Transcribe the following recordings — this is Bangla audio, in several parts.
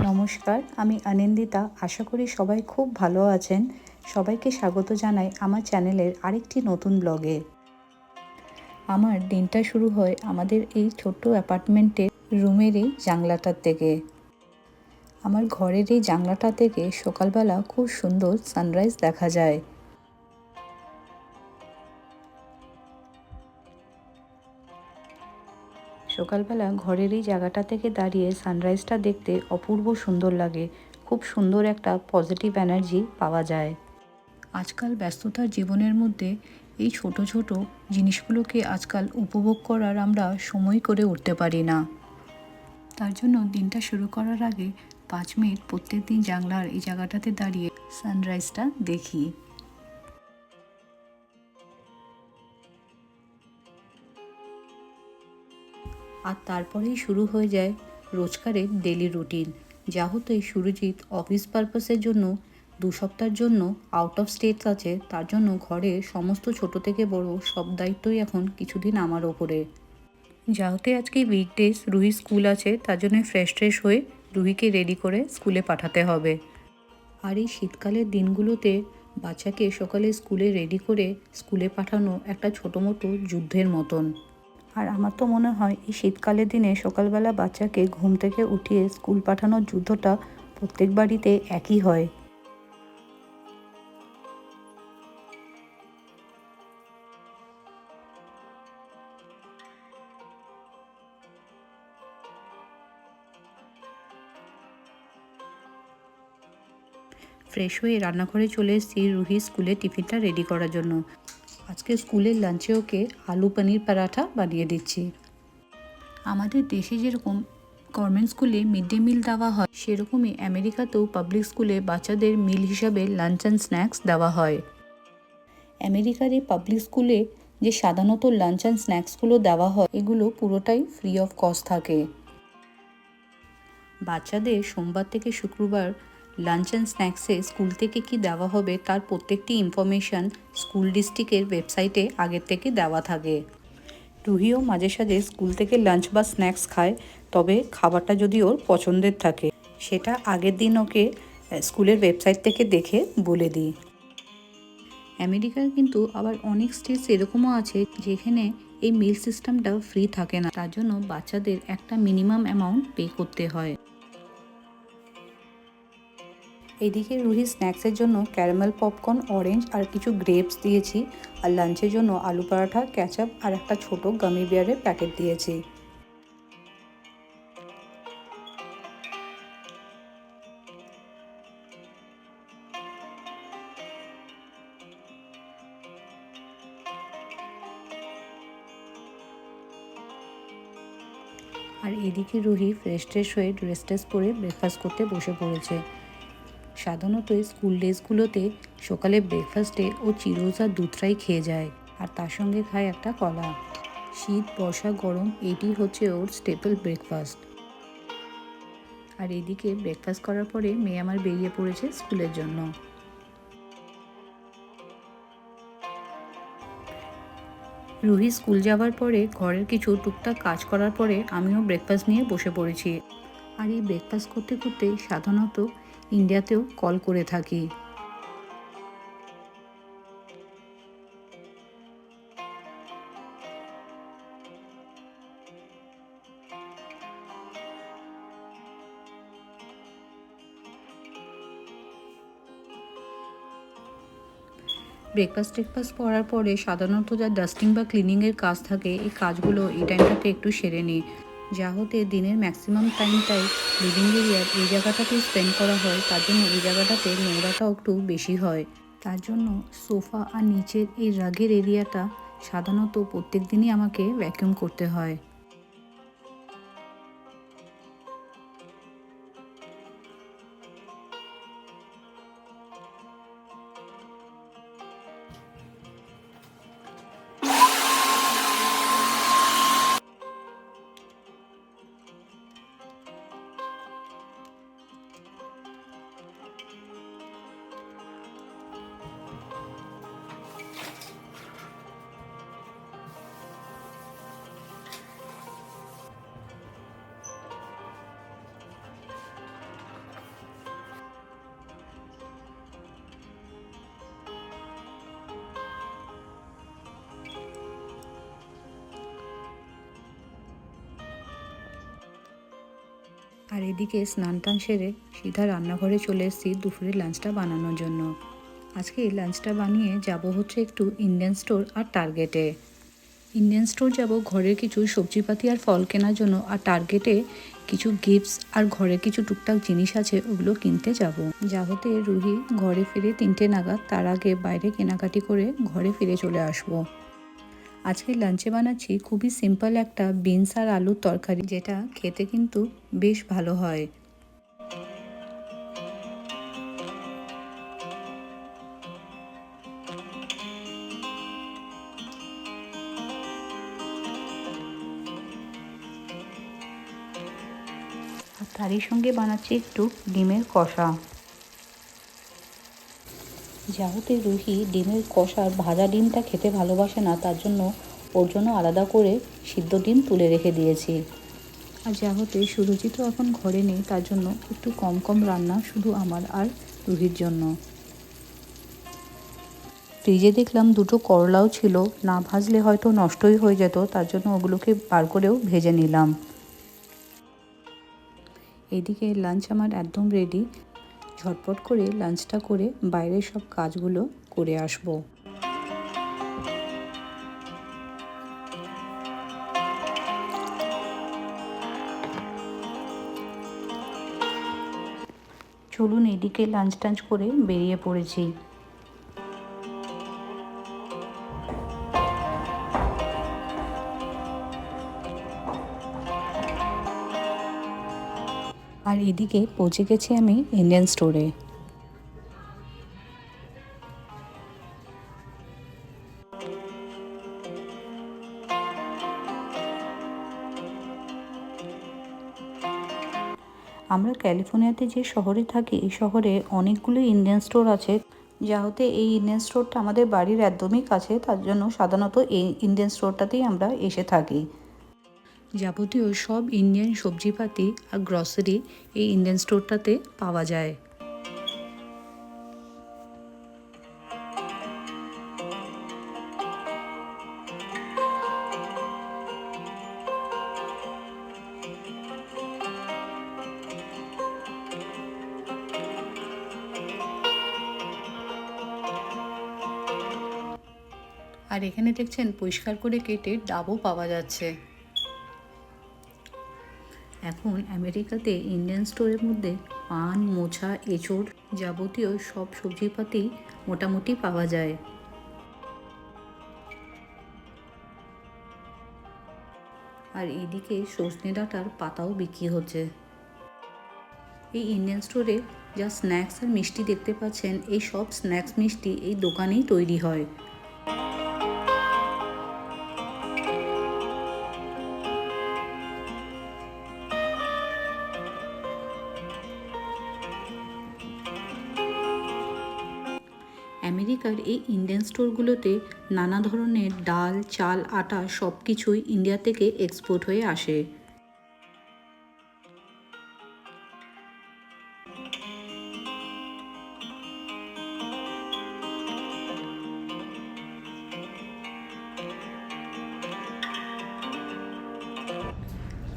নমস্কার, আমি আনন্দিতা। আশা করি সবাই খুব ভালো আছেন। সবাইকে স্বাগত জানাই আমার চ্যানেলের আরেকটি নতুন ব্লগে। আমার দিনটা শুরু হয় আমাদের এই ছোট্ট অ্যাপার্টমেন্টের রুমের এই জানলাটার থেকে। আমার ঘরের এই জানলাটা থেকে সকালবেলা খুব সুন্দর সানরাইজ দেখা যায়। সকালবেলা ঘরের এই জায়গাটা থেকে দাঁড়িয়ে সানরাইজটা দেখতে অপূর্ব সুন্দর লাগে। খুব সুন্দর একটা পজিটিভ এনার্জি পাওয়া যায়। আজকাল ব্যস্ততার জীবনের মধ্যে এই ছোট ছোট জিনিসগুলোকে আজকাল উপভোগ করার আমরা সময় করে উঠতে পারি না। তার জন্য দিনটা শুরু করার আগে 5 মিনিট প্রত্যেক দিন জানলার এই জায়গাটাতে দাঁড়িয়ে সানরাইজটা দেখি। আর তারপরেই শুরু হয়ে যায় রোজকারের ডেলি রুটিন। যা হতে সুরজিৎ অফিস পারপাসের জন্য 2 সপ্তাহের জন্য আউট অফ স্টেটস আছে, তার জন্য ঘরে সমস্ত ছোট থেকে বড় সব দায়িত্বই এখন কিছুদিন আমার ওপরে। যা হতে আজকে উইকডেজ, রুহি স্কুল আছে, তার জন্য ফ্রেশ হয়ে রুহিকে রেডি করে স্কুলে পাঠাতে হবে। আর এই শীতকালের দিনগুলোতে বাচ্চাকে সকালে স্কুলে রেডি করে স্কুলে পাঠানো একটা ছোটো মোটো যুদ্ধের মতন। আর আমার তো মনে হয় এই শীতকালের দিনে সকালবেলা বাচ্চাকে ঘুম থেকে উঠিয়ে স্কুল পাঠানোর যুদ্ধটা প্রত্যেক বাড়িতে একই হয়। ফ্রেশ হয়ে রান্নাঘরে চলে এসেছি রুহি স্কুলে টিফিনটা রেডি করার জন্য। আজকে স্কুলের লাঞ্চে ওকে আলু পনির পরাঠা বানিয়ে দিচ্ছি। আমাদের দেশে যেরকম গভর্নমেন্ট স্কুলে মিড ডে মিল দেওয়া হয়, সেরকমই আমেরিকাতেও পাবলিক স্কুলে বাচ্চাদের মিল হিসাবে লাঞ্চ অ্যান্ড স্ন্যাক্স দেওয়া হয়। আমেরিকার এই পাবলিক স্কুলে যে সাধারণত লাঞ্চ অ্যান্ড স্ন্যাক্সগুলো দেওয়া হয়, এগুলো পুরোটাই ফ্রি অফ কস্ট থাকে। বাচ্চাদের সোমবার থেকে শুক্রবার লাঞ্চ অ্যান্ড স্ন্যাক্সে স্কুল থেকে কি দেওয়া হবে তার প্রত্যেকটি ইনফরমেশান স্কুল ডিস্ট্রিক্টের ওয়েবসাইটে আগের থেকে দেওয়া থাকে। রুহিও মাঝে সাঝে স্কুল থেকে লাঞ্চ বা স্ন্যাক্স খায়, তবে খাবারটা যদি ওর পছন্দের থাকে সেটা আগের দিন ওকে স্কুলের ওয়েবসাইট থেকে দেখে বলে দিই। আমেরিকার কিন্তু আবার অনেক স্টেটস এরকমও আছে যেখানে এই মিল সিস্টেমটা ফ্রি থাকে না, তার জন্য বাচ্চাদের একটা মিনিমাম অ্যামাউন্ট পে করতে হয়। এদিকে রুহি স্ন্যাক্সের জন্য ক্যারামেল পপকর্ন, অরেঞ্জ আর কিছু গ্রেপস দিয়েছি। আর লাঞ্চের জন্য আলু পরাঠা, ক্যাচআপ আর একটা ছোট গামি বিয়ারের প্যাকেট দিয়েছি। আর এদিকে রুহি ফ্রেশ হয়ে ড্রেস পরে ব্রেকফাস্ট করতে বসে পড়েছে। সাধারণত স্কুল ডেজগুলোতে সকালে ব্রেকফাস্টে ও চিরোজ আর দুধটাই খেয়ে যায়, আর তার সঙ্গে খায় একটা কলা। শীত, বর্ষা, গরম এটি হচ্ছে ওর স্টেপল ব্রেকফাস্ট। আর এদিকে ব্রেকফাস্ট করার পরে মেয়ে আমার বেরিয়ে পড়েছে স্কুলের জন্য। রুহি স্কুল যাওয়ার পরে ঘরের কিছু টুকটাক কাজ করার পরে আমিও ব্রেকফাস্ট নিয়ে বসে পড়েছি। আর এই ব্রেকফাস্ট করতে করতে সাধারণত ইন্ডিয়াতেও কল করে থাকি। ব্রেকফাস্ট করার পরে সাধারণত যা ডাস্টিং বা ক্লিনিংয়ের কাজ থাকে, এই কাজগুলো এই টাইমটাতে একটু সেরে নিই। যা হতে দিনের ম্যাক্সিমাম টাইমটাই লিভিং এরিয়ার এই জায়গাটাতেই স্পেন্ড করা হয়, তার জন্য এই জায়গাটাতে নোংরাটাও একটু বেশি হয়। তার জন্য সোফা আর নিচের এই রাগের এরিয়াটা সাধারণত প্রত্যেক দিনই আমাকে ভ্যাকিউম করতে হয়। আর এদিকে স্নান টান সেরে সিধা রান্নাঘরে চলে এসেছি দুপুরের লাঞ্চটা বানানোর জন্য। আজকে এই লাঞ্চটা বানিয়ে যাব হচ্ছে একটু ইন্ডিয়ান স্টোর আর টার্গেটে। ইন্ডিয়ান স্টোর যাব ঘরের কিছু সবজিপাতি আর ফল কেনার জন্য, আর টার্গেটে কিছু গিফটস আর ঘরের কিছু টুকটাক জিনিস আছে ওগুলো কিনতে যাব। যা হতে রুহি ঘরে ফিরে 3টে নাগাদ, তার আগে বাইরে কেনাকাটি করে ঘরে ফিরে চলে আসব। আজকে লাঞ্চে বানাচ্ছি খুবই সিম্পল একটা বিনস আর আলুর তরকারি, যেটা খেতে কিন্তু বেশ ভালো হয়। আর তারই সঙ্গে বানাচ্ছি একটু ডিমের কষা। যাহতে রুহি ডিমের কষা ভাজা ডিমটা খেতে ভালোবাসে না, তার জন্য ওর জন্য আলাদা করে সিদ্ধ ডিম তুলে রেখে দিয়েছি। আর যাহতে সুরজিৎ তো এখন ঘরে নেই, তার জন্য একটু কম কম রান্না শুধু আমার আর রুহির জন্য। ফ্রিজে দেখলাম 2টো করলাও ছিল, না ভাজলে হয়তো নষ্টই হয়ে যেত, তার জন্য ওগুলোকে বার করেও ভেজে নিলাম। এইদিকে লাঞ্চ আমার একদম রেডি। ঝটপট করে লাঞ্চটা করে বাইরের সব কাজগুলো করে আসবো। চলুন এদিকে লাঞ্চ টাঞ্চ করে বেরিয়ে পড়েছি। আর এদিকে পৌঁছে গেছি আমি ইন্ডিয়ান স্টোরে। আমরা ক্যালিফোর্নিয়াতে যে শহরে থাকি, এই শহরে অনেকগুলো ইন্ডিয়ান স্টোর আছে। যা হতে এই ইন্ডিয়ান স্টোরটা আমাদের বাড়ির একদমই কাছে, তার জন্য সাধারণত এই ইন্ডিয়ান স্টোরটাতেই আমরা এসে থাকি। যাবতীয় সব ইন্ডিয়ান সবজিপাতি আর গ্রসারি এই ইন্ডিয়ান স্টোরটাতে পাওয়া যায়। আর এখানে দেখছেন পরিষ্কার করে কেটে ডাবও পাওয়া যাচ্ছে। এখন আমেরিকাতে ইন্ডিয়ান স্টোরের মধ্যে পান, মোছা, এঁচোড় যাবতীয় সব সবজিপাতি মোটামুটি পাওয়া যায়। আর এইদিকে সজনে ডাঁটার পাতাও বিক্রি হচ্ছে। এই ইন্ডিয়ান স্টোরে যা স্ন্যাক্স আর মিষ্টি দেখতে পাচ্ছেন, এই সব স্ন্যাক্স মিষ্টি এই দোকানেই তৈরি হয়। আমেরিকার এই ইন্ডিয়ান স্টোরগুলোতে নানা ধরনের ডাল, চাল, আটা সব কিছুই ইন্ডিয়া থেকে এক্সপোর্ট হয়ে আসে।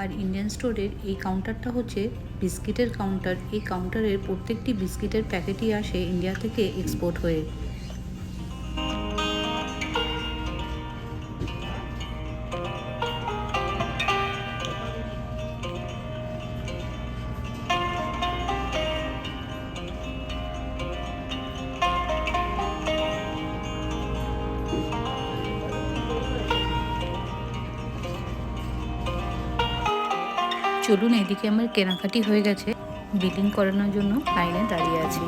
আর ইন্ডিয়ান স্টোরের এই কাউন্টারটা হচ্ছে বিস্কিটের কাউন্টার। এই কাউন্টারের প্রত্যেকটি বিস্কিটের প্যাকেটই আসে ইন্ডিয়া থেকে এক্সপোর্ট হয়ে। চলুন, এদিকে আমার কেনাকাটি হয়ে গেছে, বিলিং করানোর জন্য লাইনে দাঁড়িয়ে আছি।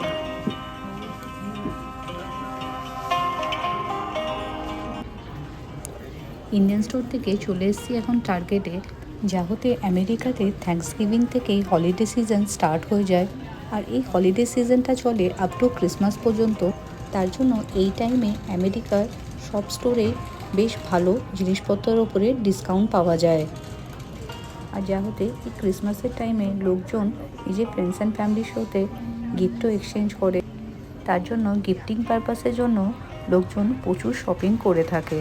ইন্ডিয়ান স্টোর থেকে চলে এসেছি এখন টার্গেটে। যা হতে আমেরিকাতে থ্যাঙ্কসগিভিং থেকেই হলিডে সিজন স্টার্ট হয়ে যায়, আর এই হলিডে সিজনটা চলে আপ টু ক্রিসমাস পর্যন্ত। তার জন্য এই টাইমে আমেরিকার সব স্টোরে বেশ ভালো জিনিসপত্রের ওপরে ডিসকাউন্ট পাওয়া যায়। আর যা হতে এই ক্রিসমাসের টাইমে লোকজন নিজের ফ্রেন্ডস অ্যান্ড ফ্যামিলির সাথে গিফটও এক্সচেঞ্জ করে, তার জন্য গিফটিং পারপাসের জন্য লোকজন প্রচুর শপিং করে থাকে।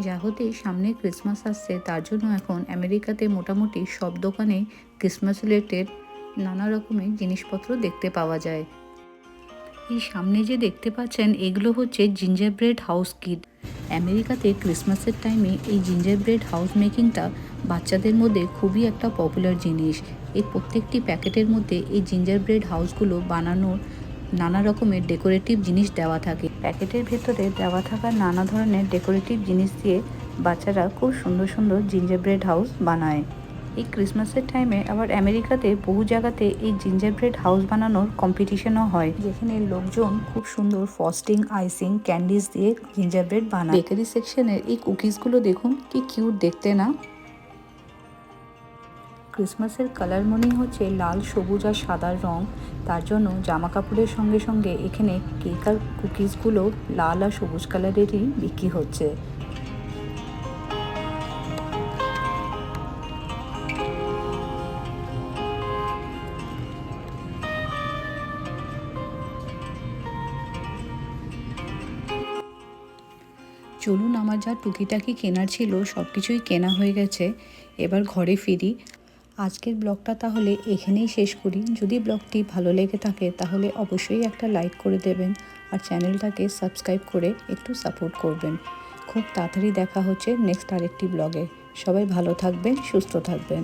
যেহেতু সামনে ক্রিসমাস আসছে, তার জন্য এখন আমেরিকাতে মোটামুটি সব দোকানে ক্রিসমাস রিলেটেড নানা রকমের জিনিসপত্র দেখতে পাওয়া যায়। এই সামনে যে দেখতে পাচ্ছেন এগুলো হচ্ছে জিঞ্জার ব্রেড হাউস কিট। আমেরিকাতে ক্রিসমাসের টাইমে এই জিঞ্জার ব্রেড হাউস মেকিংটা বাচ্চাদের মধ্যে খুবই একটা পপুলার জিনিস। এই প্রত্যেকটি প্যাকেটের মধ্যে এই জিঞ্জার ব্রেড হাউসগুলো বানানোর নানা রকমের ডেকোরেটিভ জিনিস দেওয়া থাকে। প্যাকেটের ভেতরে দেওয়া থাকা নানা ধরনের ডেকোরেটিভ জিনিস দিয়ে বাচ্চারা খুব সুন্দর সুন্দর জিঞ্জার ব্রেড হাউস বানায়। এই ক্রিসমাসের টাইমে আবার আমেরিকাতে বহু জায়গাতে এই জিঞ্জার ব্রেড হাউস বানানোর কম্পিটিশনও হয়, যেখানে লোকজন খুব সুন্দর ফ্রস্টিং, আইসিং, ক্যান্ডিজ দিয়ে জিঞ্জার ব্রেড বানায়। বেকারি সেকশনের এই কুকিজগুলো দেখুন কি কিউট দেখতে না। ক্রিসমাসের কালার মনেই হচ্ছে লাল, সবুজ আর সাদার রং। তার জন্য জামা কাপড়ের সঙ্গে সঙ্গে এখানে কেক আর কুকিজগুলো লাল আর সবুজ কালারেরই বিক্রি হচ্ছে। চলুন, আমার যা টুকিটাকি কেনার ছিল সব কিছুই কেনা হয়ে গেছে, এবার ঘরে ফিরি। আজকের ব্লগটা তাহলে এখানেই শেষ করি। যদি ব্লগটি ভালো লেগে থাকে তাহলে অবশ্যই একটা লাইক করে দেবেন আর চ্যানেলটাকে সাবস্ক্রাইব করে একটু সাপোর্ট করবেন। খুব তাড়াতাড়ি দেখা হচ্ছে নেক্সট আরেকটি ব্লগে। সবাই ভালো থাকবেন, সুস্থ থাকবেন।